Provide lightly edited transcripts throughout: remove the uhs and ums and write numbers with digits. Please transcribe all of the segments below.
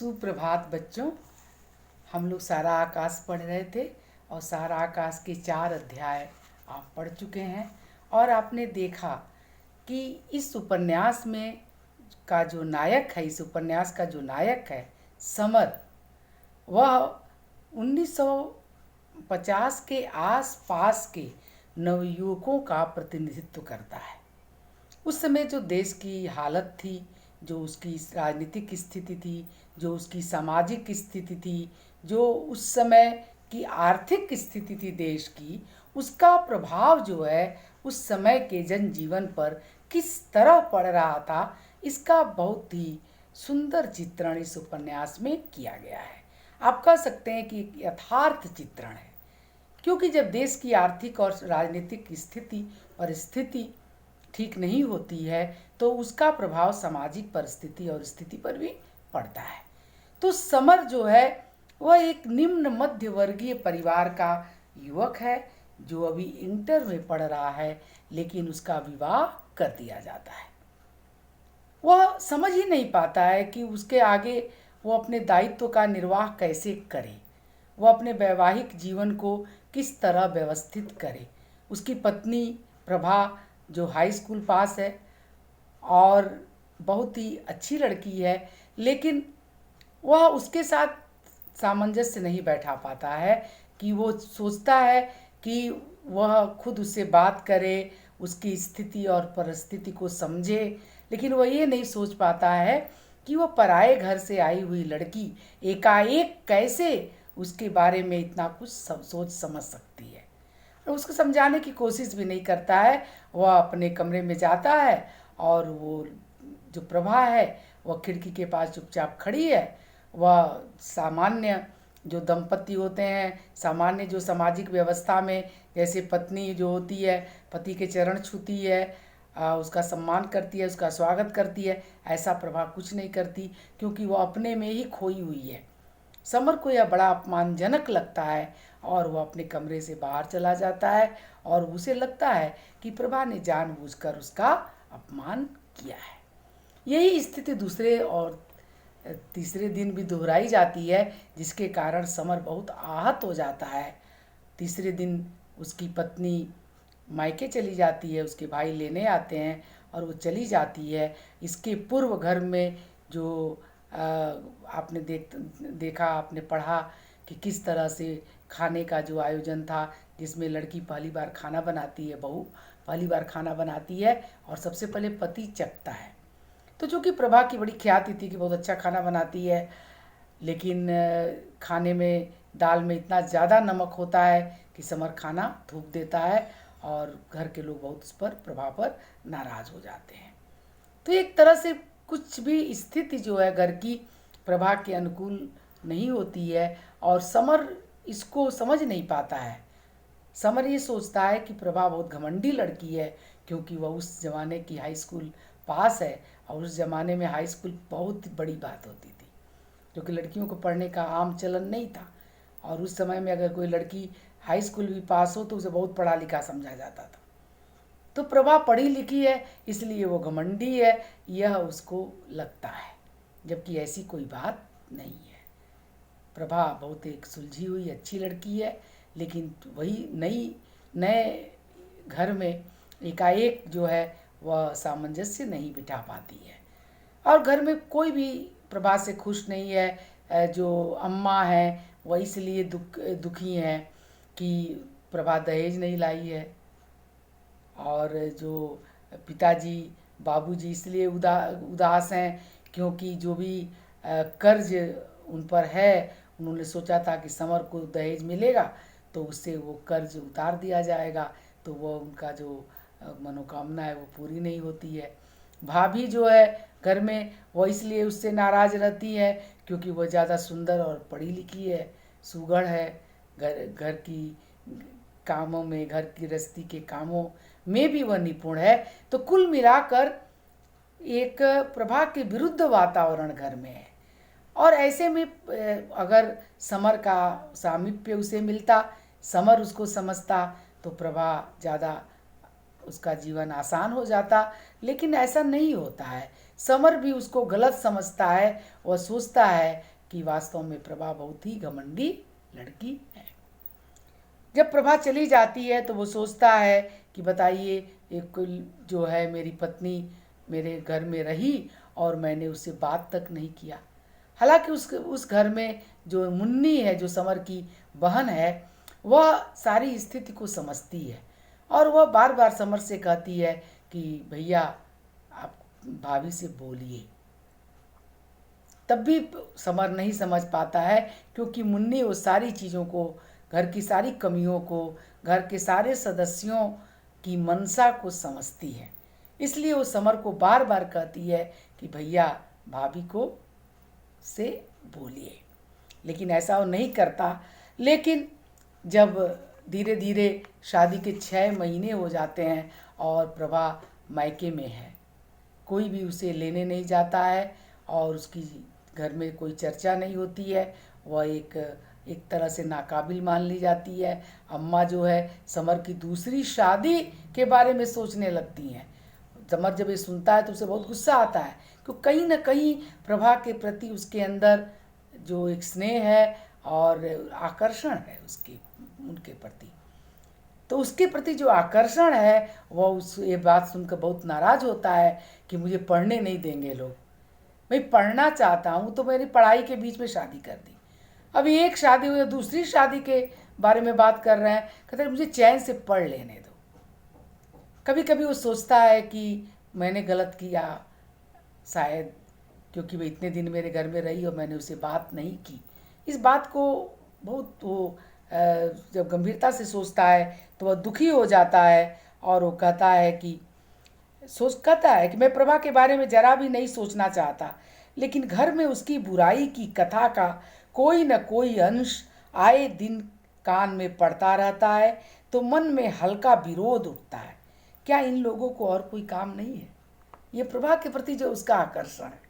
सुप्रभात बच्चों। हम लोग सारा आकाश पढ़ रहे थे और सारा आकाश के 4 अध्याय आप पढ़ चुके हैं। और आपने देखा कि इस उपन्यास में का जो नायक है, इस उपन्यास का जो नायक है समर, वह 1950 के आस-पास के नवयुवकों का प्रतिनिधित्व करता है। उस समय जो देश की हालत थी, जो उसकी राजनीतिक स्थिति थी, जो उसकी सामाजिक स्थिति थी, जो उस समय की आर्थिक स्थिति थी देश की, उसका प्रभाव जो है उस समय के जनजीवन पर किस तरह पड़ रहा था, इसका बहुत ही सुंदर चित्रण इस उपन्यास में किया गया है। आप कह सकते हैं कि एक यथार्थ चित्रण है, क्योंकि जब देश की आर्थिक और राजनीतिक स्थिति परिस्थिति ठीक नहीं होती है तो उसका प्रभाव सामाजिक परिस्थिति और स्थिति पर भी पड़ता है। तो समर जो है वह एक निम्न मध्य वर्गीय परिवार का युवक है जो अभी इंटर में पढ़ रहा है, लेकिन उसका विवाह कर दिया जाता है। वह समझ ही नहीं पाता है कि उसके आगे वो अपने दायित्व का निर्वाह कैसे करे, वो अपने वैवाहिक जीवन को किस तरह व्यवस्थित करे। उसकी पत्नी प्रभा जो हाई स्कूल पास है और बहुत ही अच्छी लड़की है, लेकिन वह उसके साथ सामंजस्य नहीं बैठा पाता है कि वो सोचता है कि वह खुद उससे बात करे, उसकी स्थिति और परिस्थिति को समझे, लेकिन वह ये नहीं सोच पाता है कि वह पराए घर से आई हुई लड़की एकाएक कैसे उसके बारे में इतना कुछ सोच समझ सकती है। उसको समझाने की कोशिश भी नहीं करता है। वह अपने कमरे में जाता है और वो जो प्रभा है वह खिड़की के पास चुपचाप खड़ी है। वह सामान्य जो दंपति होते हैं, सामान्य जो सामाजिक व्यवस्था में जैसे पत्नी जो होती है पति के चरण छूती है, उसका सम्मान करती है, उसका स्वागत करती है, ऐसा प्रभा कुछ नहीं करती, क्योंकि वह अपने में ही खोई हुई है। समर को यह बड़ा अपमानजनक लगता है और वह अपने कमरे से बाहर चला जाता है और उसे लगता है कि प्रभा ने जानबूझकर उसका अपमान किया है। यही स्थिति दूसरे और तीसरे दिन भी दोहराई जाती है, जिसके कारण समर बहुत आहत हो जाता है। तीसरे दिन उसकी पत्नी मायके चली जाती है, उसके भाई लेने आते हैं और वो चली जाती है। इसके पूर्व घर में जो आपने देखा, आपने पढ़ा कि किस तरह से खाने का जो आयोजन था, जिसमें लड़की पहली बार खाना बनाती है, बहू पहली बार खाना बनाती है और सबसे पहले पति चखता है। तो चूँकि प्रभा की बड़ी ख्याति थी कि बहुत अच्छा खाना बनाती है, लेकिन खाने में दाल में इतना ज़्यादा नमक होता है कि समर खाना थूक देता है और घर के लोग बहुत उस पर प्रभा पर नाराज़ हो जाते हैं। तो एक तरह से कुछ भी स्थिति जो है घर की प्रभा के अनुकूल नहीं होती है और समर इसको समझ नहीं पाता है। समर ये सोचता है कि प्रभा बहुत घमंडी लड़की है, क्योंकि वह उस ज़माने की हाई स्कूल पास है और उस ज़माने में हाई स्कूल बहुत बड़ी बात होती थी, क्योंकि लड़कियों को पढ़ने का आम चलन नहीं था। और उस समय में अगर कोई लड़की हाई स्कूल भी पास हो तो उसे बहुत पढ़ा लिखा समझा जाता था। तो प्रभा पढ़ी लिखी है इसलिए वो घमंडी है, यह उसको लगता है, जबकि ऐसी कोई बात नहीं है। प्रभा बहुत एक सुलझी हुई अच्छी लड़की है, लेकिन वही नए घर में एकाएक जो है वह सामंजस्य नहीं बिठा पाती है और घर में कोई भी प्रभा से खुश नहीं है। जो अम्मा है वह इसलिए दुखी हैं कि प्रभा दहेज नहीं लाई है, और जो पिताजी बाबूजी इसलिए उदास हैं क्योंकि जो भी कर्ज उन पर है, उन्होंने सोचा था कि समर को दहेज मिलेगा तो उससे वो कर्ज उतार दिया जाएगा, तो वो उनका जो मनोकामना है वो पूरी नहीं होती है। भाभी जो है घर में वो इसलिए उससे नाराज़ रहती है क्योंकि वह ज़्यादा सुंदर और पढ़ी लिखी है, सुघड़ है, घर की कामों में, घर की गृहस्थी के कामों में भी वह निपुण है। तो कुल मिलाकर एक प्रभा के विरुद्ध वातावरण घर में है और ऐसे में अगर समर का सामीप्य उसे मिलता, समर उसको समझता, तो प्रभा ज़्यादा उसका जीवन आसान हो जाता, लेकिन ऐसा नहीं होता है। समर भी उसको गलत समझता है। वह सोचता है कि वास्तव में प्रभा बहुत ही घमंडी लड़की है। जब प्रभा चली जाती है तो वो सोचता है कि बताइए, एक जो है मेरी पत्नी मेरे घर में रही और मैंने उससे बात तक नहीं किया। हालांकि उस घर में जो मुन्नी है, जो समर की बहन है, वह सारी स्थिति को समझती है और वह बार बार समर से कहती है कि भैया आप भाभी से बोलिए। तब भी समर नहीं समझ पाता है, क्योंकि मुन्नी वो सारी चीज़ों को, घर की सारी कमियों को, घर के सारे सदस्यों की मनसा को समझती है। इसलिए वो समर को बार बार कहती है कि भैया भाभी को से बोलिए, लेकिन ऐसा वो नहीं करता। लेकिन जब धीरे धीरे शादी के 6 महीने हो जाते हैं और प्रभा मायके में है, कोई भी उसे लेने नहीं जाता है और उसकी घर में कोई चर्चा नहीं होती है। वह एक तरह से नाकाबिल मान ली जाती है। अम्मा जो है समर की दूसरी शादी के बारे में सोचने लगती हैं। समर जब ये सुनता है तो उसे बहुत गुस्सा आता है, क्योंकि कहीं ना कहीं प्रभा के प्रति उसके अंदर जो एक स्नेह है और आकर्षण है उनके प्रति, तो उसके प्रति जो आकर्षण है वह उस ये बात सुनकर बहुत नाराज़ होता है कि मुझे पढ़ने नहीं देंगे लोग। मैं पढ़ना चाहता हूँ तो मेरी पढ़ाई के बीच में शादी कर दी। अभी एक शादी हुई, दूसरी शादी के बारे में बात कर रहे हैं, कहते हैं मुझे चैन से पढ़ लेने दो। कभी कभी वो सोचता है कि मैंने गलत किया शायद, क्योंकि वो इतने दिन मेरे घर में रही और मैंने उसे बात नहीं की। इस बात को बहुत वो जब गंभीरता से सोचता है तो वह दुखी हो जाता है और वो कहता है कि मैं प्रभा के बारे में जरा भी नहीं सोचना चाहता, लेकिन घर में उसकी बुराई की कथा का कोई न कोई अंश आए दिन कान में पड़ता रहता है, तो मन में हल्का विरोध उठता है। क्या इन लोगों को और कोई काम नहीं है? ये प्रभा के प्रति जो उसका आकर्षण है,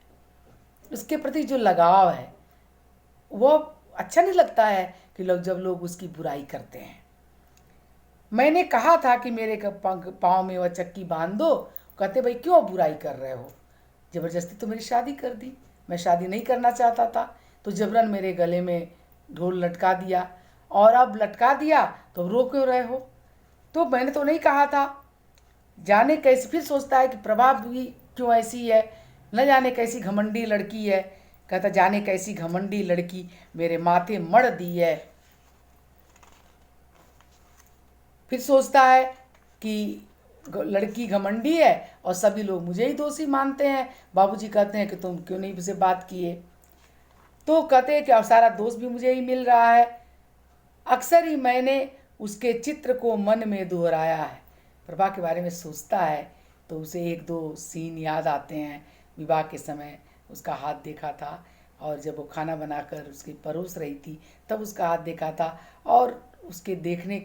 उसके प्रति जो लगाव है, वो अच्छा नहीं लगता है कि जब लोग उसकी बुराई करते हैं। मैंने कहा था कि मेरे पाँव में वह चक्की बांध दो। कहते भाई क्यों बुराई कर रहे हो? ज़बरदस्ती तो मेरी शादी कर दी, मैं शादी नहीं करना चाहता था, तो जबरन मेरे गले में ढोल लटका दिया, और अब लटका दिया तो रो क्यों रहे हो? तो मैंने तो नहीं कहा था। जाने कैसे, फिर सोचता है कि प्रभा भी क्यों ऐसी है, न जाने कैसी घमंडी लड़की है। कहता जाने कैसी घमंडी लड़की मेरे माथे मढ़ दी है। फिर सोचता है कि लड़की घमंडी है और सभी लोग मुझे ही दोषी मानते हैं। बाबूजी कहते हैं कि तुम क्यों नहीं मुझसे बात किए, तो कहते हैं कि अब सारा दोष भी मुझे ही मिल रहा है। अक्सर ही मैंने उसके चित्र को मन में दोहराया है। प्रभा के बारे में सोचता है तो उसे 1-2 सीन याद आते हैं। विवाह के समय उसका हाथ देखा था, और जब वो खाना बनाकर उसकी परोस रही थी तब उसका हाथ देखा था, और उसे देखने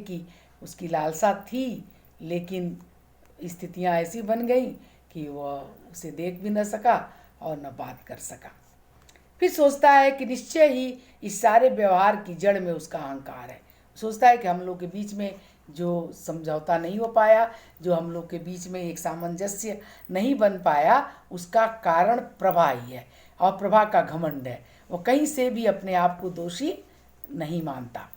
की उसकी लालसा थी, लेकिन स्थितियां ऐसी बन गई कि वह उसे देख भी न सका और न बात कर सका। फिर सोचता है कि निश्चय ही इस सारे व्यवहार की जड़ में उसका अहंकार है। सोचता है कि हम लोग के बीच में जो समझौता नहीं हो पाया, जो हम लोग के बीच में एक सामंजस्य नहीं बन पाया, उसका कारण प्रभा ही है, और प्रभा का घमंड है। वो कहीं से भी अपने आप को दोषी नहीं मानता।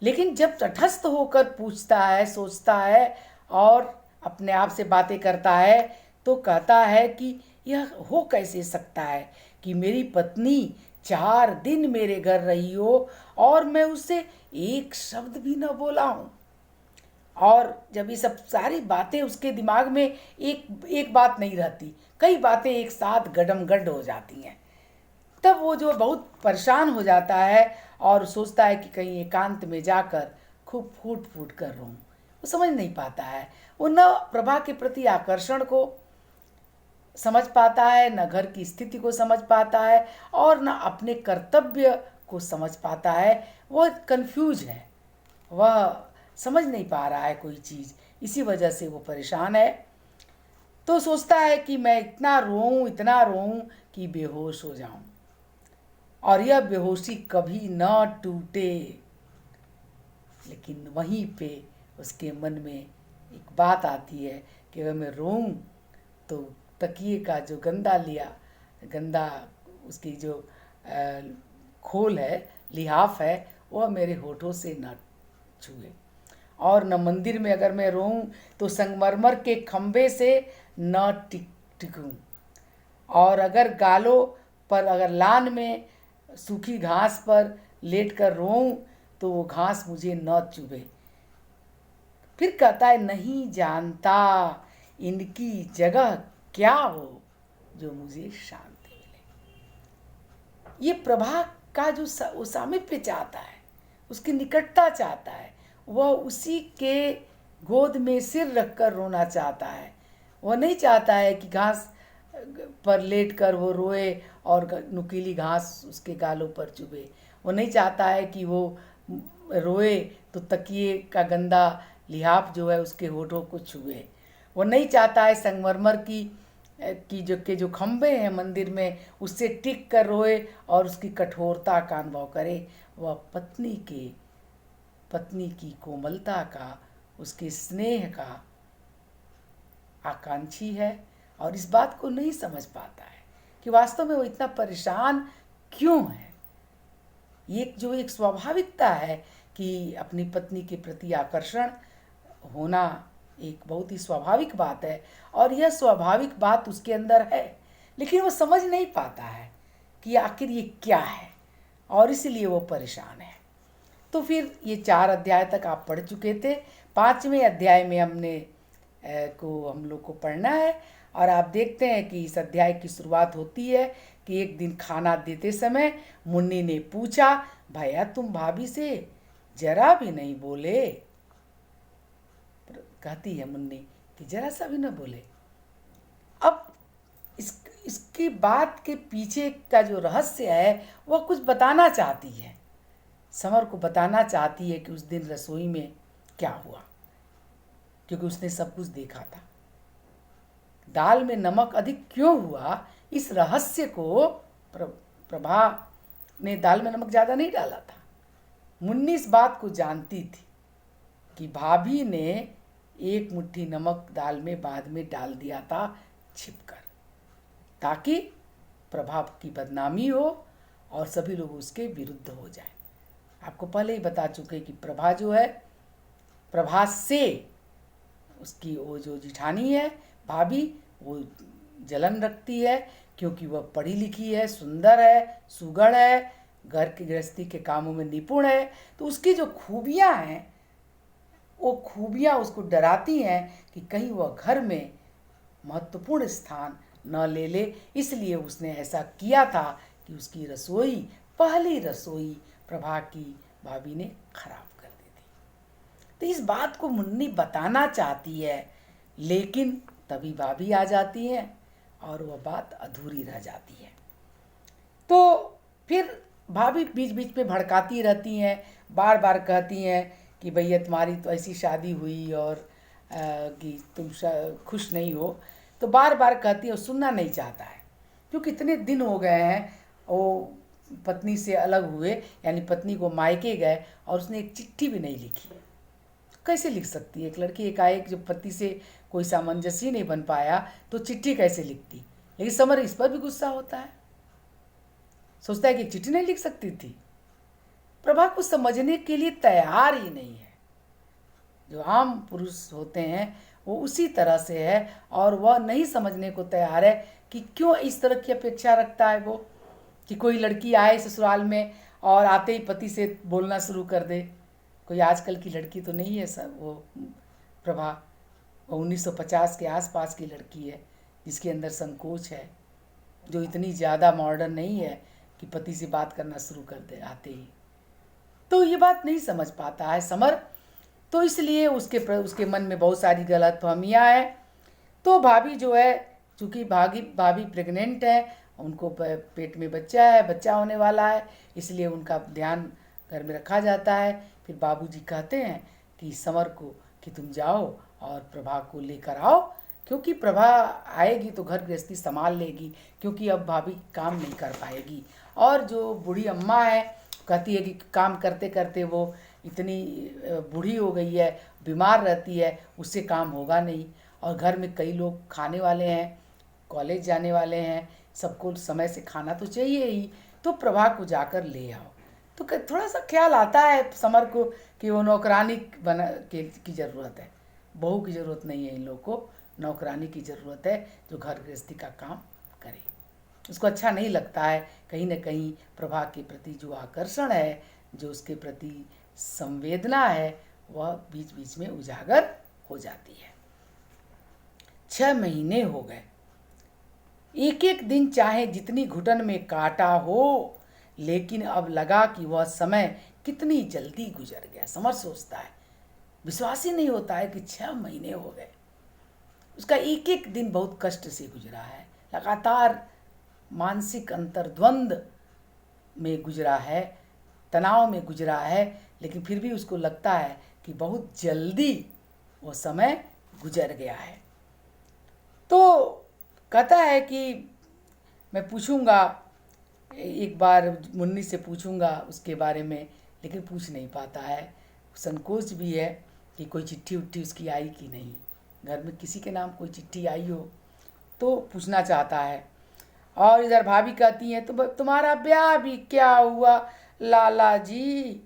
लेकिन जब तटस्थ होकर पूछता है, सोचता है और अपने आप से बातें करता है, तो कहता है कि यह हो कैसे सकता है कि मेरी पत्नी 4 दिन मेरे घर रही हो और मैं उससे एक शब्द भी न बोला हूँ। और जब ये सब सारी बातें उसके दिमाग में एक बात नहीं रहती, कई बातें एक साथ गडमगड हो जाती हैं, तब वो जो बहुत परेशान हो जाता है और सोचता है कि कहीं एकांत में जाकर खूब फूट फूट कर रोऊं। वो समझ नहीं पाता है, वो न प्रभा के प्रति आकर्षण को समझ पाता है, न घर की स्थिति को समझ पाता है, और न अपने कर्तव्य को समझ पाता है। वो कंफ्यूज है, वह समझ नहीं पा रहा है कोई चीज़, इसी वजह से वो परेशान है। तो सोचता है कि मैं इतना रोऊं कि बेहोश हो जाऊं, और यह बेहोशी कभी न टूटे। लेकिन वहीं पे उसके मन में एक बात आती है कि अगर मैं रोऊं तो तकिए का जो गंदा उसकी जो खोल है, लिहाफ है, वह मेरे होठों से न छुए। और न मंदिर में अगर मैं रोऊं तो संगमरमर के खंभे से न टिकूं। और अगर गालों पर, अगर लान में सूखी घास पर लेटकर रोऊं तो वो घास मुझे न चुभे। फिर कहता है, नहीं जानता इनकी जगह क्या हो जो मुझे शांति मिले। ये प्रभा का जो वो सामीप्य चाहता है, उसकी निकटता चाहता है, वह उसी के गोद में सिर रखकर रोना चाहता है। वह नहीं चाहता है कि घास पर लेटकर वो रोए और नुकीली घास उसके गालों पर चुभे। वो नहीं चाहता है कि वो रोए तो तकिए का गंदा लिहाफ जो है उसके होठों को छुए। वो नहीं चाहता है संगमरमर की जो खंभे हैं मंदिर में उससे टिक कर रोए और उसकी कठोरता का अनुभव करे। वह पत्नी की कोमलता का, उसके स्नेह का आकांक्षी है और इस बात को नहीं समझ पाता है कि वास्तव में वो इतना परेशान क्यों है। ये एक स्वाभाविकता है कि अपनी पत्नी के प्रति आकर्षण होना एक बहुत ही स्वाभाविक बात है और यह स्वाभाविक बात उसके अंदर है, लेकिन वो समझ नहीं पाता है कि आखिर ये क्या है और इसलिए वो परेशान है। तो फिर ये 4 अध्याय तक आप पढ़ चुके थे। 5वें अध्याय में हम लोग को पढ़ना है और आप देखते हैं कि इस अध्याय की शुरुआत होती है कि एक दिन खाना देते समय मुन्नी ने पूछा, भैया तुम भाभी से जरा भी नहीं बोले? कहती है मुन्नी कि जरा सा भी न बोले। अब इसकी बात के पीछे का जो रहस्य है वह कुछ बताना चाहती है, समर को बताना चाहती है कि उस दिन रसोई में क्या हुआ, क्योंकि उसने सब कुछ देखा था। दाल में नमक अधिक क्यों हुआ, इस रहस्य को प्रभा ने दाल में नमक ज़्यादा नहीं डाला था। मुन्नी इस बात को जानती थी कि भाभी ने एक मुट्ठी नमक दाल में बाद में डाल दिया था छिपकर, ताकि प्रभा की बदनामी हो और सभी लोग उसके विरुद्ध हो जाए। आपको पहले ही बता चुके कि प्रभा जो है, प्रभा से उसकी वो जो जिठानी है भाभी, वो जलन रखती है क्योंकि वह पढ़ी लिखी है, सुंदर है, सुघड़ है, घर की गृहस्थी के कामों में निपुण है। तो उसकी जो खूबियां हैं वो खूबियां उसको डराती हैं कि कहीं वह घर में महत्वपूर्ण स्थान न ले ले। इसलिए उसने ऐसा किया था कि उसकी रसोई, पहली रसोई प्रभा की भाभी ने खराब कर दी थी। तो इस बात को मुन्नी बताना चाहती है, लेकिन तभी भाभी आ जाती है और वह बात अधूरी रह जाती है। तो फिर भाभी बीच बीच में भड़काती रहती हैं, बार बार कहती हैं कि भैया तुम्हारी तो ऐसी शादी हुई और कि तुम खुश नहीं हो। तो बार बार कहती है, और सुनना नहीं चाहता है क्योंकि इतने दिन हो गए हैं वो पत्नी से अलग हुए, यानी पत्नी को मायके गए और उसने एक चिट्ठी भी नहीं लिखी। कैसे लिख सकती है एक लड़की? एकाएक जब पति से कोई सामंजस्य नहीं बन पाया तो चिट्ठी कैसे लिखती? लेकिन समर इस पर भी गुस्सा होता है, सोचता है कि चिट्ठी नहीं लिख सकती थी। प्रभा को समझने के लिए तैयार ही नहीं है। जो आम पुरुष होते हैं वो उसी तरह से है और वह नहीं समझने को तैयार है कि क्यों इस तरह की अपेक्षा रखता है वो, कि कोई लड़की आए ससुराल में और आते ही पति से बोलना शुरू कर दे। कोई आजकल की लड़की तो नहीं है सर वो प्रभा, वो 1950 के आसपास की लड़की है जिसके अंदर संकोच है, जो इतनी ज़्यादा मॉडर्न नहीं है कि पति से बात करना शुरू कर दे आते ही। तो ये बात नहीं समझ पाता है समर, तो इसलिए उसके मन में बहुत सारी गलतफहमियाँ हैं। तो भाभी जो है, चूँकि भाभी प्रेग्नेंट है, उनको पेट में बच्चा होने वाला है, इसलिए उनका ध्यान घर में रखा जाता है। फिर बाबूजी कहते हैं कि समर को कि तुम जाओ और प्रभा को लेकर आओ, क्योंकि प्रभा आएगी तो घर गृहस्थी संभाल लेगी, क्योंकि अब भाभी काम नहीं कर पाएगी। और जो बूढ़ी अम्मा है कहती है कि काम करते करते वो इतनी बूढ़ी हो गई है, बीमार रहती है, उससे काम होगा नहीं। और घर में कई लोग खाने वाले हैं, कॉलेज जाने वाले हैं, सबको समय से खाना तो चाहिए ही, तो प्रभा को जाकर ले आओ। तो थोड़ा सा ख्याल आता है समर को कि वो नौकरानी बना की ज़रूरत है, बहू की ज़रूरत नहीं है, इन लोगों को नौकरानी की ज़रूरत है जो घर गृहस्थी का काम करे। उसको अच्छा नहीं लगता है, कहीं ना कहीं प्रभा के प्रति जो आकर्षण है, जो उसके प्रति संवेदना है, वह बीच बीच में उजागर हो जाती है। 6 महीने हो गए, एक एक दिन चाहे जितनी घुटन में काटा हो, लेकिन अब लगा कि वह समय कितनी जल्दी गुजर गया। समर सोचता है, विश्वास ही नहीं होता है कि 6 महीने हो गए। उसका एक एक दिन बहुत कष्ट से गुजरा है, लगातार मानसिक अंतर्द्वंद में गुजरा है, तनाव में गुजरा है, लेकिन फिर भी उसको लगता है कि बहुत जल्दी वो समय गुजर गया है। तो कहता है कि मैं पूछूंगा, एक बार मुन्नी से पूछूंगा उसके बारे में, लेकिन पूछ नहीं पाता है। संकोच भी है कि कोई चिट्ठी उट्ठी उसकी आई कि नहीं, घर में किसी के नाम कोई चिट्ठी आई हो तो पूछना चाहता है। और इधर भाभी कहती हैं, तो तुम्हारा ब्याह भी क्या हुआ लाला जी,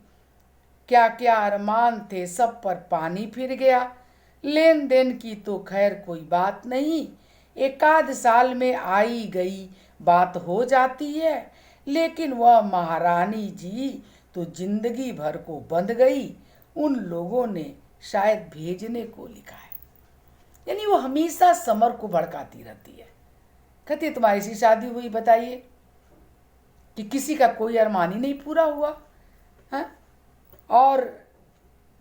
क्या क्या अरमान थे सब पर पानी फिर गया। लेन देन की तो खैर कोई बात नहीं, एक आध साल में आई गई बात हो जाती है, लेकिन वह महारानी जी तो जिंदगी भर को बंध गई। उन लोगों ने शायद भेजने को लिखा है। यानी वो हमेशा समर को भड़काती रहती है, कहती है तुम्हारी सी शादी हुई, बताइए कि किसी का कोई अरमान ही नहीं पूरा हुआ है। और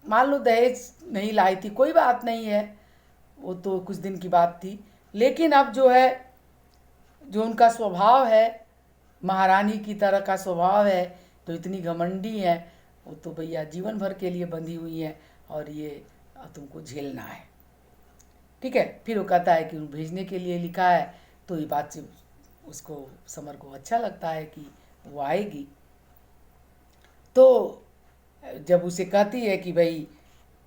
मान लो दहेज नहीं लाई थी, कोई बात नहीं है, वो तो कुछ दिन की बात थी, लेकिन अब जो है, जो उनका स्वभाव है, महारानी की तरह का स्वभाव है, तो इतनी घमंडी है, वो तो भैया जीवन भर के लिए बंधी हुई है और ये तुमको झेलना है। ठीक है, फिर वो कहता है कि भेजने के लिए लिखा है, तो ये बात से उसको, समर को अच्छा लगता है कि वो आएगी। तो जब उसे कहती है कि भाई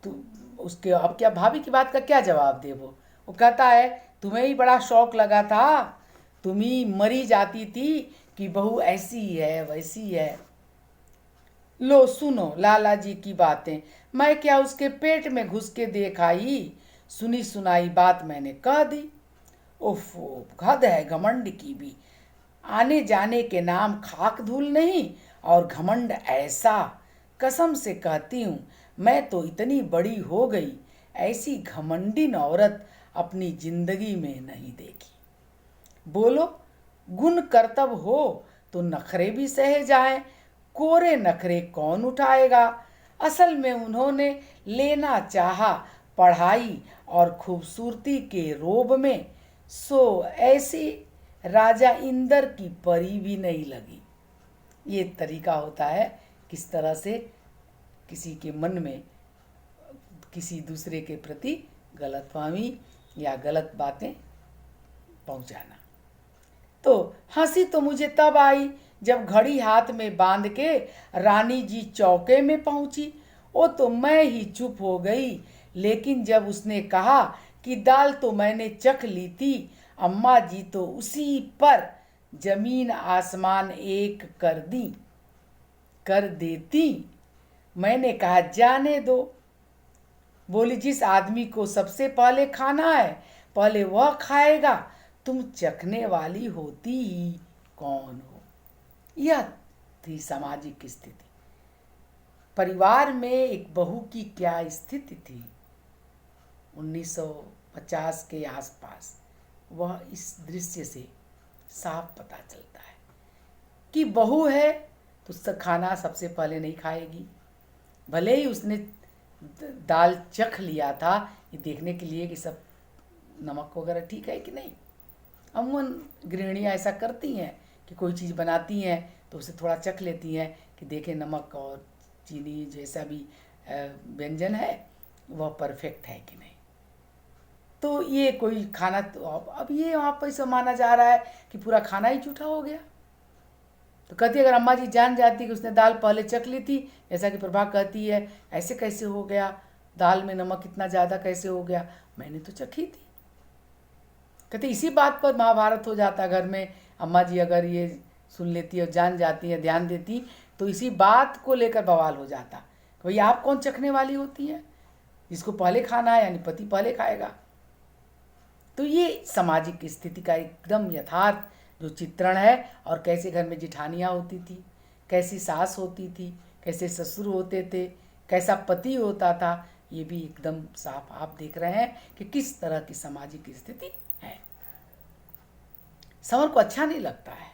तू, उसके अब क्या भाभी की बात का क्या जवाब दे, वो कहता है तुम्हें ही बड़ा शौक लगा था, तुम ही मरी जाती थी कि बहू ऐसी है वैसी है। लो सुनो लाला जी की बातें, मैं क्या उसके पेट में घुस के देख आई, सुनी सुनाई बात मैंने कह दी। उफ, हद है घमंड की भी, आने जाने के नाम खाक धूल नहीं, और घमंड ऐसा, कसम से कहती हूँ मैं तो इतनी बड़ी हो गई, ऐसी घमंडिन औरत अपनी जिंदगी में नहीं देखी। बोलो, गुण कर्तव्य हो तो नखरे भी सहे जाए, कोरे नखरे कौन उठाएगा। असल में उन्होंने लेना चाहा पढ़ाई और खूबसूरती के रोब में, सो ऐसी राजा इंदर की परी भी नहीं लगी। ये तरीका होता है किस तरह से किसी के मन में किसी दूसरे के प्रति गलतफहमी या गलत बातें पहुंचाना। तो हंसी तो मुझे तब आई जब घड़ी हाथ में बांध के रानी जी चौके में पहुंची। वो तो मैं ही चुप हो गई, लेकिन जब उसने कहा कि दाल तो मैंने चख ली थी, अम्मा जी तो उसी पर जमीन आसमान एक कर देती। मैंने कहा जाने दो। बोली जिस आदमी को सबसे पहले खाना है पहले वह खाएगा, तुम चखने वाली होती ही कौन हो। यह थी सामाजिक स्थिति। परिवार में एक बहू की क्या स्थिति थी 1950 के आसपास, वह इस दृश्य से साफ पता चलता है कि बहू है तो खाना सबसे पहले नहीं खाएगी। भले ही उसने दाल चख लिया था ये देखने के लिए कि सब नमक वगैरह ठीक है कि नहीं। अमूमन गृहिणियाँ ऐसा करती हैं कि कोई चीज़ बनाती हैं तो उसे थोड़ा चख लेती हैं कि देखें नमक और चीनी जैसा भी व्यंजन है वह परफेक्ट है कि नहीं। तो ये कोई खाना, तो अब ये वहाँ पर ऐसा माना जा रहा है कि पूरा खाना ही झूठा हो गया। तो कहती है अगर अम्मा जी जान जाती कि उसने दाल पहले चख ली थी, जैसा कि प्रभा कहती है ऐसे कैसे हो गया, दाल में नमक इतना ज़्यादा कैसे हो गया, मैंने तो चखी थी। कहते इसी बात पर महाभारत हो जाता घर में। अम्मा जी अगर ये सुन लेती और जान जाती है, ध्यान देती, तो इसी बात को लेकर बवाल हो जाता कि भैया आप कौन चखने वाली होती हैं, जिसको पहले खाना है यानी पति पहले खाएगा। तो ये सामाजिक स्थिति का एकदम यथार्थ जो चित्रण है, और कैसे घर में जिठानियाँ होती थी, कैसी सास होती थी, कैसे ससुर होते थे, कैसा पति होता था, ये भी एकदम साफ आप देख रहे हैं कि किस तरह की सामाजिक स्थिति है। समर को अच्छा नहीं लगता है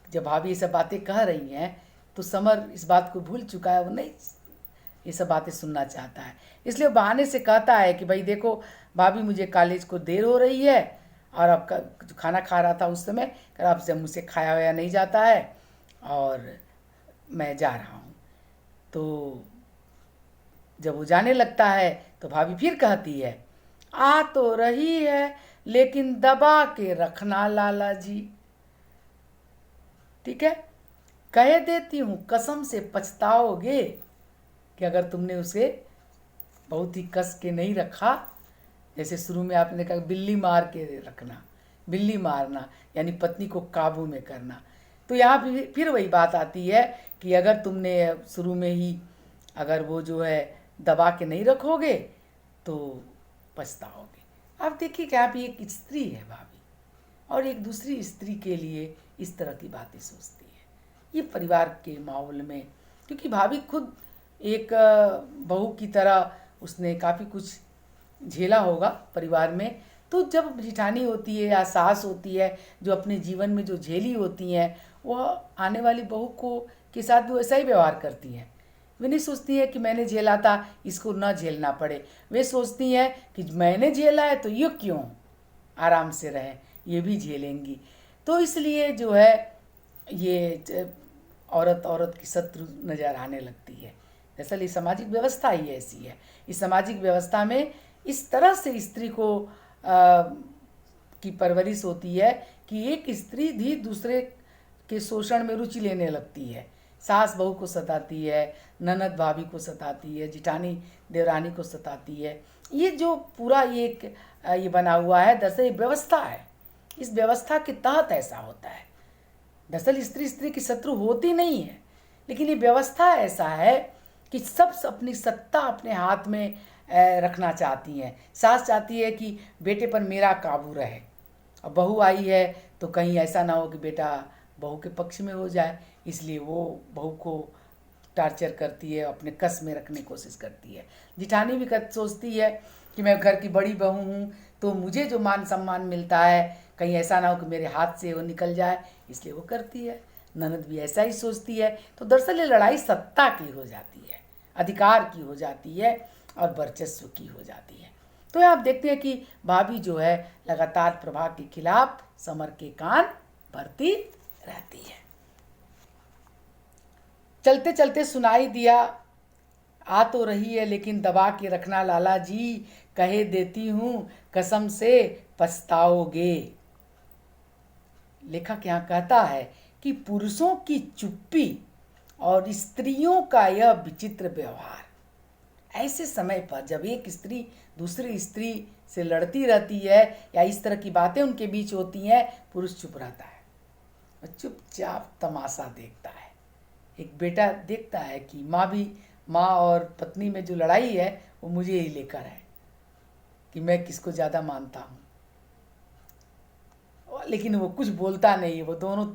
जब भाभी ये सब बातें कह रही हैं, तो समर इस बात को भूल चुका है, वो नहीं ये सब बातें सुनना चाहता है। इसलिए बहाने से कहता है कि भाई देखो भाभी मुझे कॉलेज को देर हो रही है, और आपका जो खाना खा रहा था उस समय कर आपसे मुझसे खाया हुआ नहीं जाता है और मैं जा रहा हूँ। तो जब वो जाने लगता है तो भाभी फिर कहती है आ तो रही है लेकिन दबा के रखना लाला जी। ठीक है, कह देती हूँ कसम से पछताओगे कि अगर तुमने उसे बहुत ही कस के नहीं रखा। जैसे शुरू में आपने कहा बिल्ली मार के रखना, बिल्ली मारना यानी पत्नी को काबू में करना। तो यहाँ फिर वही बात आती है कि अगर तुमने शुरू में ही अगर वो जो है दबा के नहीं रखोगे तो पछताओगे। आप देखिए कि आप एक स्त्री है भाभी, और एक दूसरी स्त्री के लिए इस तरह की बातें सोचती है। ये परिवार के माहौल में, क्योंकि भाभी खुद एक बहू की तरह उसने काफ़ी कुछ झेला होगा परिवार में, तो जब जिठानी होती है या सास होती है जो अपने जीवन में जो झेली होती हैं, वह आने वाली बहू को के साथ भी वैसा ही व्यवहार करती हैं। वे नहीं सोचती है कि मैंने झेला था इसको ना झेलना पड़े, वे सोचती हैं कि मैंने झेला है तो ये क्यों आराम से रहे, ये भी झेलेंगी। तो इसलिए जो है ये औरत औरत की शत्रु नज़र आने लगती है। दरअसल ये सामाजिक व्यवस्था ही ऐसी है। इस सामाजिक व्यवस्था में इस तरह से स्त्री को की परवरिश होती है कि एक स्त्री भी दूसरे के शोषण में रुचि लेने लगती है। सास बहू को सताती है, ननद भाभी को सताती है, जिठानी देवरानी को सताती है। ये जो पूरा ये बना हुआ है, दरअसल ये व्यवस्था है। इस व्यवस्था के तहत ऐसा होता है। दरअसल स्त्री की शत्रु होती नहीं है, लेकिन ये व्यवस्था ऐसा है कि सब अपनी सत्ता अपने हाथ में रखना चाहती हैं। सास चाहती है कि बेटे पर मेरा काबू रहे, और बहू आई है तो कहीं ऐसा ना हो कि बेटा बहू के पक्ष में हो जाए, इसलिए वो बहू को टार्चर करती है, अपने कस में रखने की कोशिश करती है। जिठानी भी सोचती है कि मैं घर की बड़ी बहू हूँ तो मुझे जो मान सम्मान मिलता है कहीं ऐसा ना हो कि मेरे हाथ से वो निकल जाए, इसलिए वो करती है। ननद भी ऐसा ही सोचती है। तो दरअसल ये लड़ाई सत्ता की हो जाती है, अधिकार की हो जाती है और वर्चस्व की हो जाती है। तो आप देखते हैं कि भाभी जो है लगातार प्रभा के खिलाफ समर के कान भरती रहती है। चलते चलते सुनाई दिया आ तो रही है लेकिन दबा के रखना लाला जी, कहे देती हूँ कसम से पछताओगे। लेखक यहाँ कहता है कि पुरुषों की चुप्पी और स्त्रियों का यह विचित्र व्यवहार, ऐसे समय पर जब एक स्त्री दूसरी स्त्री से लड़ती रहती है या इस तरह की बातें उनके बीच होती हैं, पुरुष चुप रहता है और चुपचाप तमाशा देखता है। एक बेटा देखता है कि माँ और पत्नी में जो लड़ाई है वो मुझे ही लेकर है कि मैं किसको ज़्यादा मानता हूँ, लेकिन वो कुछ बोलता नहीं है, वो दोनों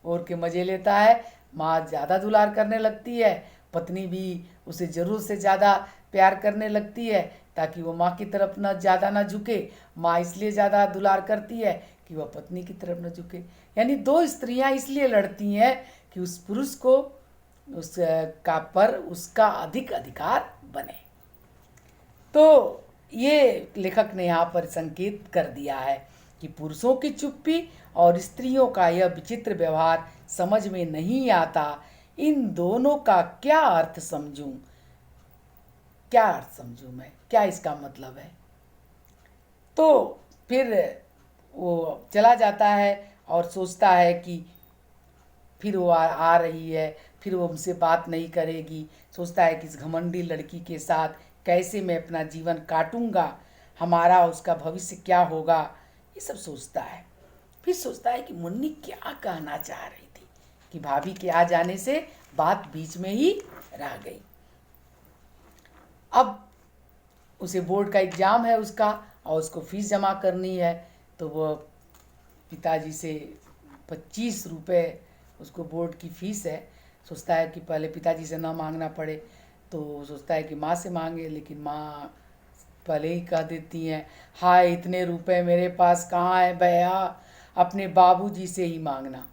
ओर के मज़े लेता है। माँ ज़्यादा दुलार करने लगती है, पत्नी भी उसे ज़रूरत से ज़्यादा प्यार करने लगती है ताकि वो माँ की तरफ न ज़्यादा ना झुके। माँ इसलिए ज़्यादा दुलार करती है कि वह पत्नी की तरफ न झुके। यानी दो स्त्रियाँ इसलिए लड़ती हैं कि उस पुरुष को उसका पर उसका अधिक अधिकार बने। तो ये लेखक ने यहाँ पर संकेत कर दिया है कि पुरुषों की चुप्पी और स्त्रियों का यह विचित्र व्यवहार समझ में नहीं आता। इन दोनों का क्या अर्थ समझूं, क्या अर्थ समझूं मैं, क्या इसका मतलब है। तो फिर वो चला जाता है और सोचता है कि फिर वो आ रही है, फिर वो हमसे बात नहीं करेगी, सोचता है कि इस घमंडी लड़की के साथ कैसे मैं अपना जीवन काटूंगा, हमारा उसका भविष्य क्या होगा, ये सब सोचता है। फिर सोचता है कि मुन्नी क्या कहना चाह रही थी, कि भाभी के आ जाने से बात बीच में ही रह गई। अब उसे बोर्ड का एग्ज़ाम है उसका, और उसको फीस जमा करनी है, तो वो पिताजी से 25 रुपये उसको बोर्ड की फ़ीस है। सोचता है कि पहले पिताजी से ना मांगना पड़े, तो सोचता है कि माँ से मांगे, लेकिन माँ पहले ही कह देती हैं, हाय इतने रुपए मेरे पास कहाँ है भैया, अपने बाबूजी से ही मांगना।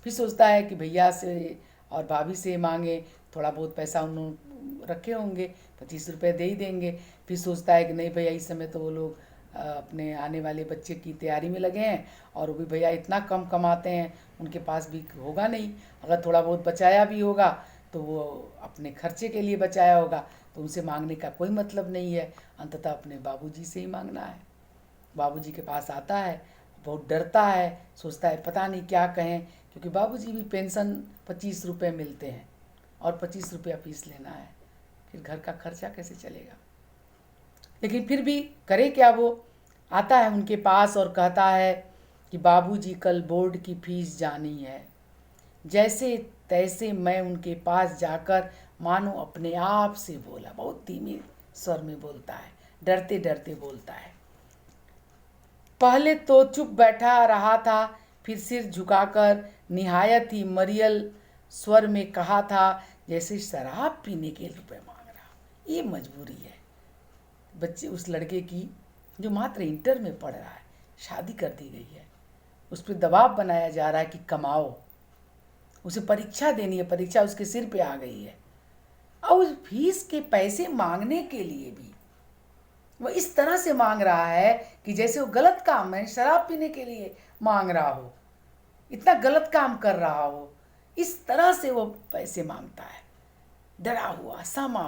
फिर सोचता है कि भैया से और भाभी से मांगे, थोड़ा बहुत पैसा उन्होंने रखे होंगे, 25 रुपये दे ही देंगे। फिर सोचता है कि नहीं भैया, इस समय तो वो लोग अपने आने वाले बच्चे की तैयारी में लगे हैं, और वो भी भैया इतना कम कमाते हैं, उनके पास भी होगा नहीं, अगर थोड़ा बहुत बचाया भी होगा तो वो अपने खर्चे के लिए बचाया होगा, तो उनसे मांगने का कोई मतलब नहीं है, अंततः अपने बाबूजी से ही मांगना है। बाबूजी के पास आता है, बहुत डरता है, सोचता है पता नहीं क्या कहें, क्योंकि बाबूजी भी पेंशन 25 रुपये मिलते हैं, और 25 रुपया फीस लेना है, फिर घर का खर्चा कैसे चलेगा। लेकिन फिर भी करे क्या, वो आता है उनके पास और कहता है कि बाबूजी कल बोर्ड की फीस जानी है। जैसे तैसे मैं उनके पास जाकर मानो अपने आप से बोला, बहुत धीमे स्वर में बोलता है, डरते डरते बोलता है। पहले तो चुप बैठा रहा था, फिर सिर झुकाकर निहायत ही मरियल स्वर में कहा था, जैसे शराब पीने के रुपए मांग रहा। ये मजबूरी है बच्चे उस लड़के की जो मात्र इंटर में पढ़ रहा है, शादी कर दी गई है, उस पर दबाव बनाया जा रहा है कि कमाओ, उसे परीक्षा देनी है, परीक्षा उसके सिर पे आ गई है, और उस फीस के पैसे मांगने के लिए भी वो इस तरह से मांग रहा है कि जैसे वो गलत काम है, शराब पीने के लिए मांग रहा हो, इतना गलत काम कर रहा हो, इस तरह से वो पैसे मांगता है, डरा हुआ सहमा